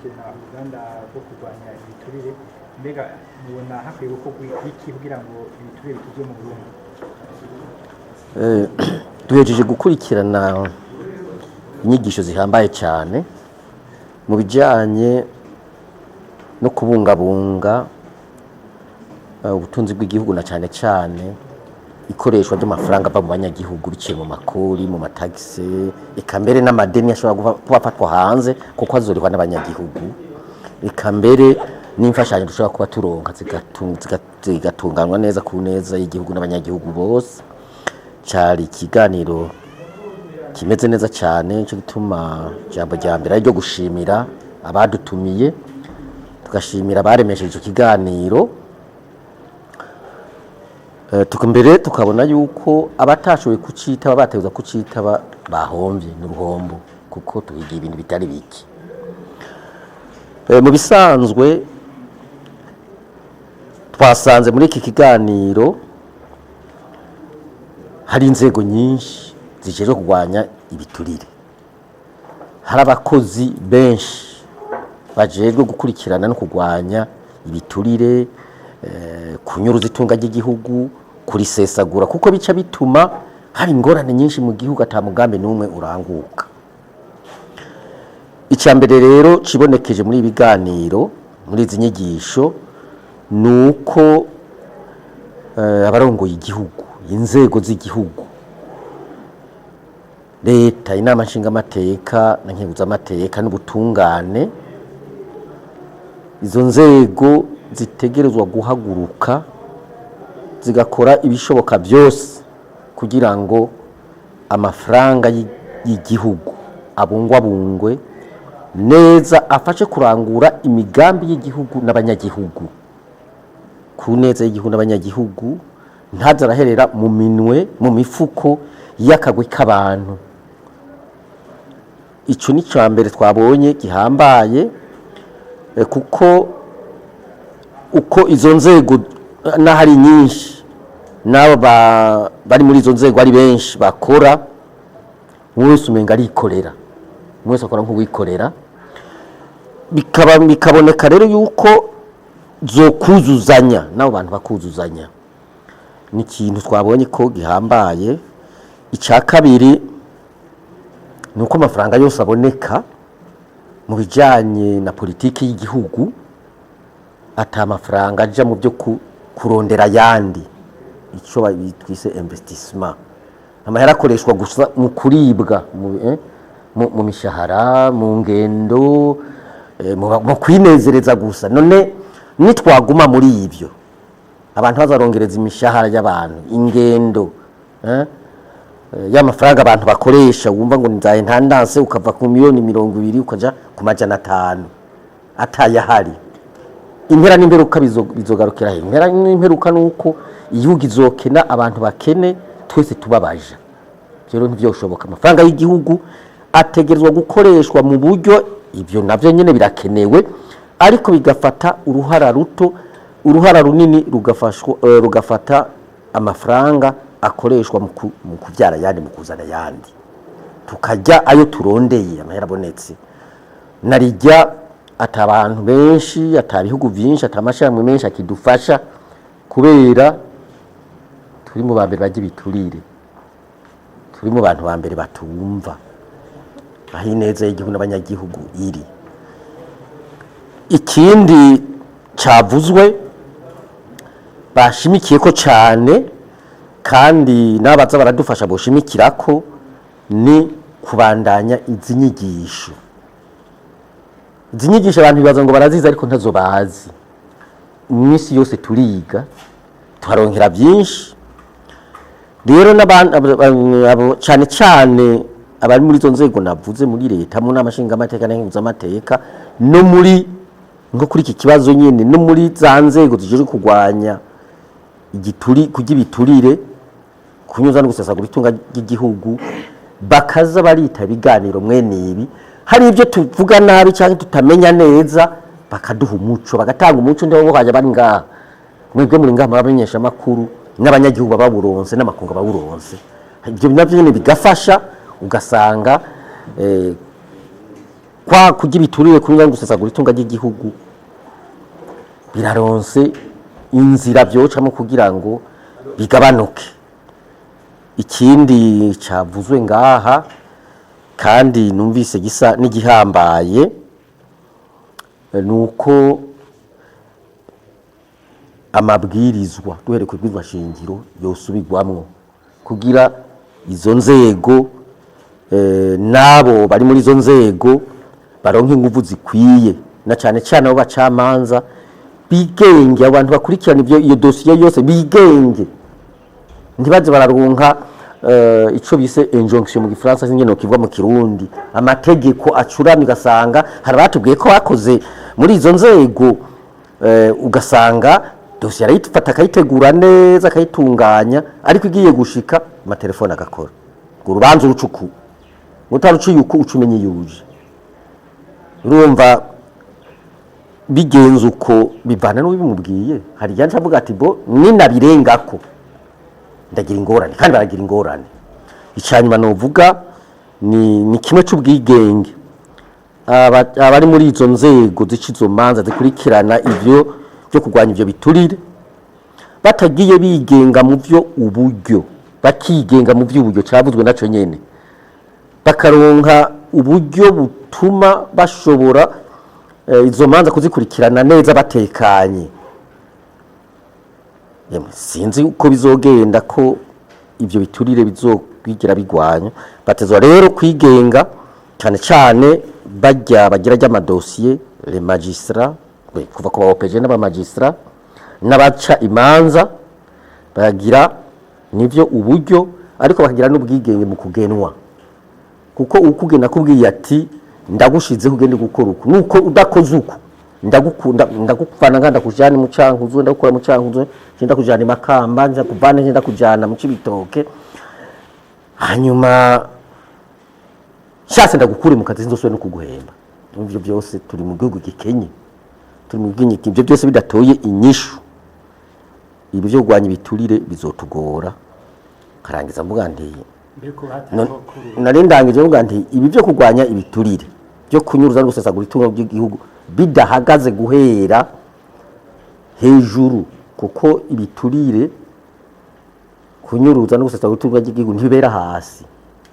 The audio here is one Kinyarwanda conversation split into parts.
gukurikirana uruganda rwo kurwanya ibiturire mbega mubona hakwiye gukorwa iki kugira ngo ibiturire bituzwe mu Burundi? Duhejeje gukurikirana inyigisho zihambaye cyane mu bijyanye no kubungabunga ubutunzi bw'igihugu na cyane cyane ikoreshwa ry'amafaranga ava mu banyagihugu biciye mu makori, mu matagisi, eka mbere n'amadeni ashobora kuba afatwa hanze kuko azorihwa n'abanyagihugu, eka mbere n'imfashanyo dushobora kuba turonka zigatunganwa neza ku neza y'igihugu n'abanyagihugu bose. Cyari ikiganiro kimeze neza cyane, cyo gituma ijambo rya mbere ari ryo gushimira abadutumiye, tugashimira abaremesheje icyo kiganiro, mbere tukabona yuko abatashoboye kucitaba bateza kucitaba bahomvye n'uruhombo kuko tuhigiye ibintu bitari biki. Mu bisanzwe twasanze muri iki kiganiro hari inzego nyinshi zijeje kurwanya ibiturire, hari abakozi benshi bajejwe gukurikirana no kurwanya ibiturire, kunyuruza itunga ry'igihugu, kurisesagura kuko bica bituma hari ingorane nyinshi mu gihugu ata mugambi n'umwe uranguka. Icyambere rero cibonekeje muri ibiganiro muri izi nyigisho nuko abarongoye igihugu, inzego z'igihugu, leta, inama nshingamateka na nkenguzamateka n'ubutungane, izo nzego zitegerezwa guhaguruka zigakora ibishoboka byose kugira ngo amafaranga y'igihugu abungwabungwe neza, afashe kurangura imigambi y'igihugu n'abanyagihugu ku neza y'igihugu n'abanyagihugu, ntazaraherera mu minwe, mu mifuko y'akagwi k'abantu. Ico ni cyambere twabonye gihambaye, kuko uko izo nzego n'ahari nyinshi nabo bari muri izo nzego ari benshi bakora, wese umenga arikorera, wese akora nk'uwikorera, bikaboneka rero yuko zo kuzuzanya nabo bantu bakuzuzanya. Ni ikintu twabonye ko gihambaye. Icya kabiri nuko amafaranga yose aboneka mu bijyanye na politiki y'igihugu ata amafaranga aja mu byo kurondera yandi, icyo twise investissement. Amahera akoreshwa gusa mu kuribwa, mu mishahara, mu ngendo, mu kwinezereza gusa. None nitwaguma muri ibyo, abantu bazarongereza imishahara y'abantu, ingendo, y'amafaranga abantu bakoresha, wumva ngo nzaye ntandanse ukava ku miliyoni 200 ukaja ku majana 5 atayahari. Impera n'imperuka bizogarukira he? Impera n'imperuka nuko igihugu izokena, abantu bakene, twese tubabaja. Rero ntivyoshoboka. Amafaranga y'igihugu ategerezwa gukoreshwa mu buryo, ibyo navyo nyene birakenewe, ariko bigafata uruhara runini rugafata amafaranga akoreshwa mu kubyara yandi, mu kuzana yandi, tukajya ayo turondeye. Amahera abonetse narijya atabantu benshi, atabihugu byinshi, atamashyirahamwe menshi akidufasha, kubera turi mu bambere bajya ibiturire, turi mu bantu bambere batumva aho ineza y'igihugu n'abanyagihugu iri. Ikindi cyavuzwe bashimikiye ko cyane kandi n'abaza baradufasha boshimikira ko ni kubandanya izi nyigisho. Izi nyigisho abantu bibaza ngo baraziza ariko ntazo bazi. Iminsi yose turiga, tuharonkera byinshi. Rero n'abantu cyane cyane abari muri izo nzego navuze, muri leta, mu nama nshingamateka na nkenguzamateka, no muri nko kuri iki kibazo nyine, no muri za nzego zijeje kurwanya ibiturire, kunyuza no gusesagura itunga ry'igihugu, bakaza barita biganiro mwene ibi. Hari ibyo tuvuga nabi cyangwa tutamenya neza, bakaduha umuco, bagatanga umuco, ndabo bokaje bari ngaha, mwebwe muri ngaha muramenyesha makuru n'abanyagihugu baburonse n'amakunga baburonse. Ibyo navyo nyine bigafasha, ugasanga kwa kurya ibiturire kunywa gusesagura itunga ry'igihugu biraronse inzira byocamo kugira ngo bigabanuke. Ikindi cyavuzwe ngaha kandi numvise gisa n'igihambaye nuko amabwirizwa duhere ku bwizwa shingiro yosubirwamwo kugira izo nzego nabo bari muri izo nzego baronka ingufu zikwiye, na cyane cyane abo bacamanza bigenge, abantu bakurikirana ibyo iyo dosiye yose bigenge, ntibaze bararonka ico bise injonction mu gifaransa n'ingene kivuga mu kirundi, amategeko acurama ugasanga hari batubwiye ko bakoze muri izo nzego ugasanga dosiye arayifata akayitegura neza akayitunganya, ariko igiye gushika amatelefone agakora urubanza urucuku utaruciye uko ucumenye yuje. Urumva bigenze uko bivana n'ubimubwiye, hari yanje avuga ati bo ninabirengako ndagira ingorane, kandi baragira ingorane. Icyanyuma novuga ni kimwe cy'ubwigenge abari muri izo nzego zicizo manza zikurikirana ivyo byo kurwanya ivyo biturire batagiye bigenga mu byo uburyo, bakigenga mu by'uburyo cyavuzwe naco nyene, bakaronka uburyo butuma bashobora izo manza kuzikurikirana neza batekanye. Sinzi uko bizogenda ko ibyo biturire bizokwigira bigwanya, batezwa rero kwigenga cyane cyane bajya bagira ry'amadosiye les magistrats kuva ku baopeje n'aba magistrats n'abaca imanza bagira nivyo uburyo, ariko bakagira n'ubwigenge mu kugenwa, kuko ukugena kubwiye ati ndagushizeho ugende gukora uko nuko udakoze uko ndagukunda ndagupfana nganda kujana mu cankuzo ndakora mu cankuzo cyenda kujana Makamba nza kuvana cyenda kujana mu Cibitoke, hanyuma shase ndagukure mu kazi nzoswe no kuguhemba. Ivyo byose turi mu gihugu gikenye, turi mu gihugu ibyo byose bidatoye inyishu, ibi byo gwanya ibiturire bizotugora. Karangiza mvuga ndi narindangije mvuga ndi ibi byo kugwanya ibiturire byo kunyuruza no gusesagura itungo ry'igihugu bidahagaze guhera hejuru, kuko ibiturire kunyuruza no gusesagura itungo ry'igihugu ntibera hasi,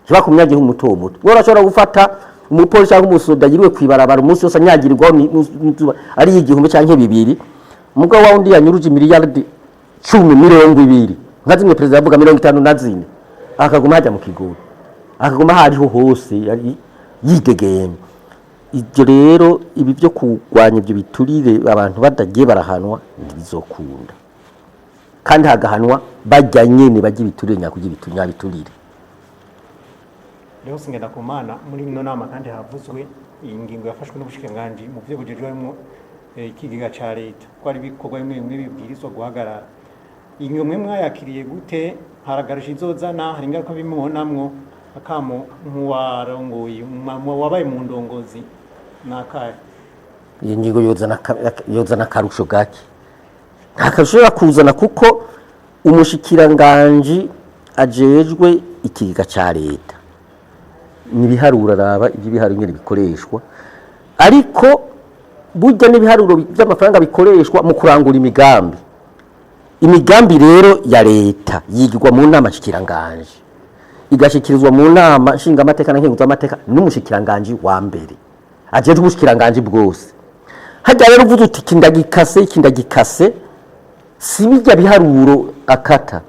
kiba ku myagihugu muto muto. Urashobora gufata umupolisi cyangwa umusoda yiriwe kwibarabara umunsi wose anyagirirwa ari igihumbi cyangwa 2, mugabo wa undi yanyuruje miliyardi 10 nka zimwe perezida yavuga 54 akaguma hajya mu kiguru, akaguma hariho hose yari yidegeye. Ibyo rero ibi byo kugwanya ibyo biturire abantu badagiye barahanwa bizokunda, kandi hagahanwa bajya nyene bajya ibiturire nyakugira biturire. Leo singenda kumana muri no nama kandi havuzwe ingingo yafashwe n'ubushikanganje mu byo bujejwemo ikigiga ca leta ko ari bikorwa bimwe bibwirizwa guhagarara. Ingomwe mwayakiriye gute? Haragarusha izozana hari ingaruka bimubonamwo akamo nk'uwarongoye wabaye mu ndongozi nakari. Iyi ngingo yozana karusho gake, ntakashobora kuzana kuko umushikiranganje ajejwe ikigiga ca leta nibiharura raba ibiharuro nyene bikoreshwa, ariko burya n'ibiharuro by'amafaranga bikoreshwa mu kurangura imigambi rero ya leta yigirwa mu nama shikiranganje igashikirizwa mu nama nshinga amateka na nkenguza amateka n'umushikiranganje wa mbere ajeje ubushikiranganje bwose. Hajya rero uvuze uti kindagikase sibijya biharuro akata,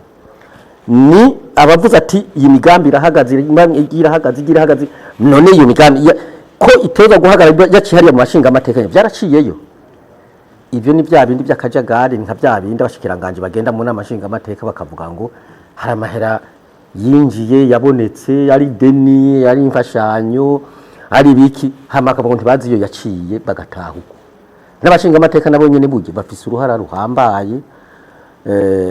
ni abavuze ati iyi migambi irahagaze none iyo migambi ko iteza guhagarara yacihariye mu mashinga amateka byaraciyeyo. Ibyo ni bya bindi by'akajagari, nka bya bindi abashikiranganje bagenda mu nama nshinga amateka bakavuga ngo hari amahera yinjiye yabonetse, ari deni, ari imfashanyo, ari biki, hamaka ngo ntibazi iyo yaciye bagataha uko. N'abashinga amateka nabo nyene buje bafise uruhara ruhambaye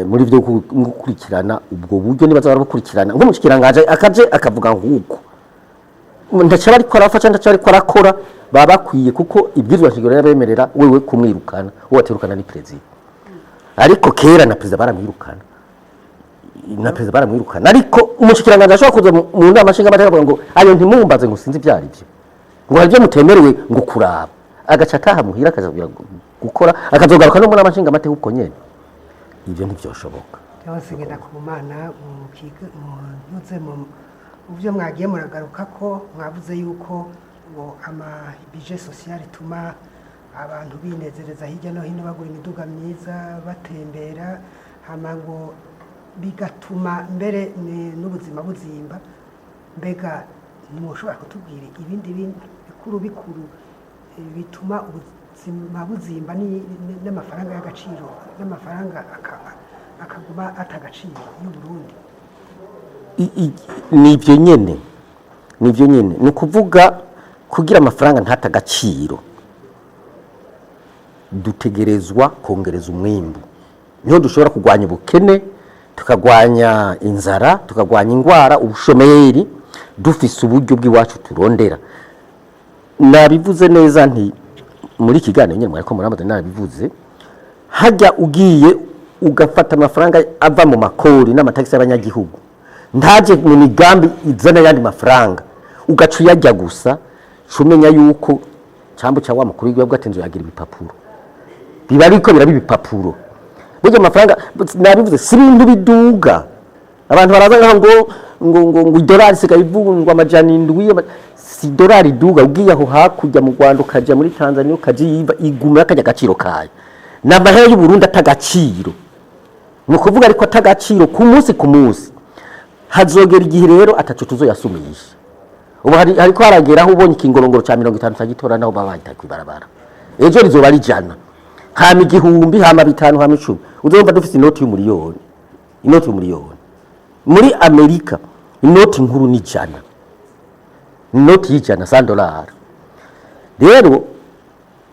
muri byo gukurikirana ubwo buryo nibaza barabukurikirana nk'umushikiranganje akaje akavuga nguko ndacara ariko arafasha ndacara ariko arakora baba bakwiye, kuko ibwirizwa shingiro yabemerera wewe kumwirukana uwo aterukana ni president. Ariko kera na president baramwirukana ariko umushikiranganje ashobora kuza mu nama nshinga amateka ngo ayo ntimumbaze ngo sinzi byari byo ngo hari ibyo mutemerewe ngo kuraba agaca ataha muhira akazabira gukora akazogaruka no muri amashinga amateka uko nyene ibyo ntibyoshoboka cyose ngenda ku Mana muze mu byo mwagiye muragaruka ko mwavuze yuko ngo ama budget social tuma abantu binezereza hirya no hino bagura imiduga myiza batembera hama ngo bigatuma mbere n'ubuzima buzimba mbega ntimushobora kutubwira ibindi bikuru bituma ubuzima buzimba n'amafaranga y'agaciro n'amafaranga akaguma atagaciro y'u Burundi nivyo nyene ni ukuvuga kugira amafaranga ntatagaciro dutegerezwa kongereza umwimbu niho dushobora kugwanya ubukene tukagwanya inzara tukagwanya ingwara ubushomeri dufise uburyo bw'iwacu turondera nabivuze neza nti muri kiganiro nyene mwariko muramaze nabivuze hajya ugiye ugafata amafaranga ava mu makori n'amataxi y'abanyagihugu ntaje mu migambi izana yandi mafaranga ugacu yajya gusa cumenya yuko cyambo cya wa mukuru w'igihugu atenzo yagira ibipapuro biba ariko birabi ibipapuro buryo amafaranga nabivuze si ibintu biduga abantu baraza ngo dolari sigaye ivungwa amajana 7 si dolari duga ugiye aho hakujya mu Rwanda ukaja muri Tanzania ukajiva iguma akajya gaciro kayo n'amahera y'u Burundi atagaciro nukuvuga ariko atagaciro ku munsi hazogera igihe rero atacu tuzoyasumisha ubu hariko haragera aho ubonye ikingorongoro ca 50 cyagitora naho babahita kwibarabara ejo rizoba rijana hama 1000 hama 5 hama 10 uzomba dufite inoti y'umuriyoni muri Amerika inoti nkuru ni jana inoti y'ijana $100 rero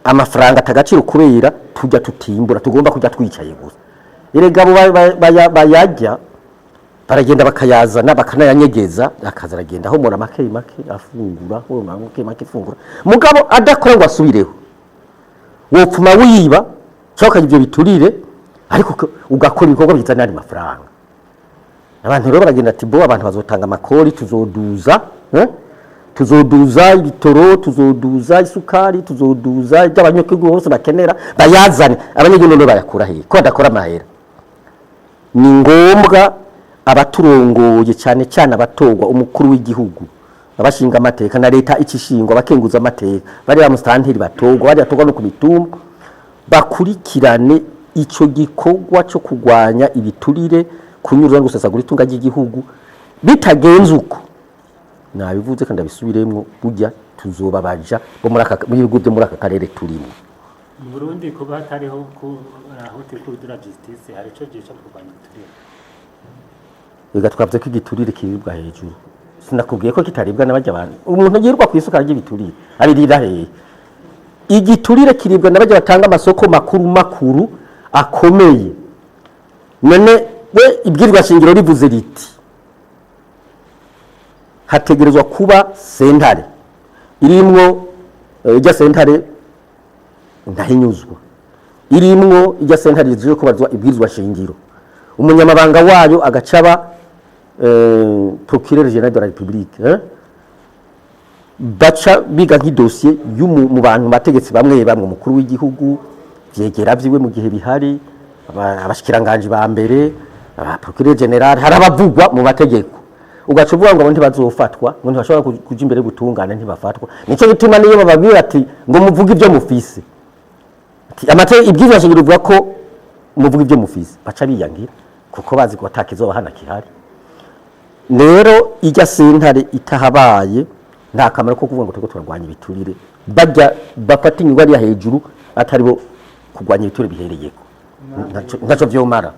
amafaranga atagaciro kubera tujya tutimbura tugomba kujya twicaye gusa erega bayajya baragenda bakayazana bakanayanyegeza akaza aragenda aho mora make afungura ho make fungura mugabo adakora ngo asubireho wopfuma wiba cyoka ibyo biturire ariko ugakora ibikorwa bizana ari mafaranga abantu rero baragenda ati bo abantu bazotanga amakori tuzoduza ibitoro tuzoduza isukari tuzoduza by'abanyagihugu bose bakenera bayazane abanyagihugu bayakura he ko adakora amahera ni ngombwa abaturongoye cyane abatogwa umukuru w'igihugu abashinga amateka na leta ikishingwa abakenguza amateka bari bamustanteri batogwa bari atogwa no ku mitumba bakurikirane ico gikorwa cyo kugwanya ibiturire kunyurwa no gusesagura itunga ry'igihugu bitagenze uko nabivuze kandi abisubiremwo burya tuzobabaja bo muri aka bihugu byo muri aka karere turimo mu Burundi ko batariho ku hotel kuri de la justice hari cyo gice kurwanya ibiturire ega twavuze ko igiturire kiribwa hejuru sinakubwiye ko kitaribwa n'abajya abantu umuntu yirwa ku isuka ry'ibiturire aririra he igiturire kiribwa n'abajya batanga amasoko makuru akomeye none we ibwirwa shingiro rivuze riti hategerezwa kuba sentare irimwo ijya sentare ndahinyuzwa irimwo ijya sentare zije kubazwa ibwirizwa shingiro umunyamabanga wayo agacaba procureur général de la République baca biga nk'idosiye mu bantu bategetsi bamwe mukuru w'igihugu vyegera vyiwe mu gihe bihari abashikiranganje ba mbere procureur général harabavugwa mu bategeko ugacuvuga ngo abantu bazofatwa ngo ntibashobora kuja imbere gutungana ntibafatwa nico gituma niyo bababwira ati ngo muvuge ibyo mufise ati amate ibwirizwa shingiro bivuga ko muvuge ibyo mufise baca biyangira kuko bazi ko atakizoba hana kihari rero ijya sentare itahabaye nta kamaro ko kuvuga ngo tuko turarwanya ibiturire bajya bafata inyungu ari hejuru atari bo kurwanya ibiturire bihereyeko ntaco vyomara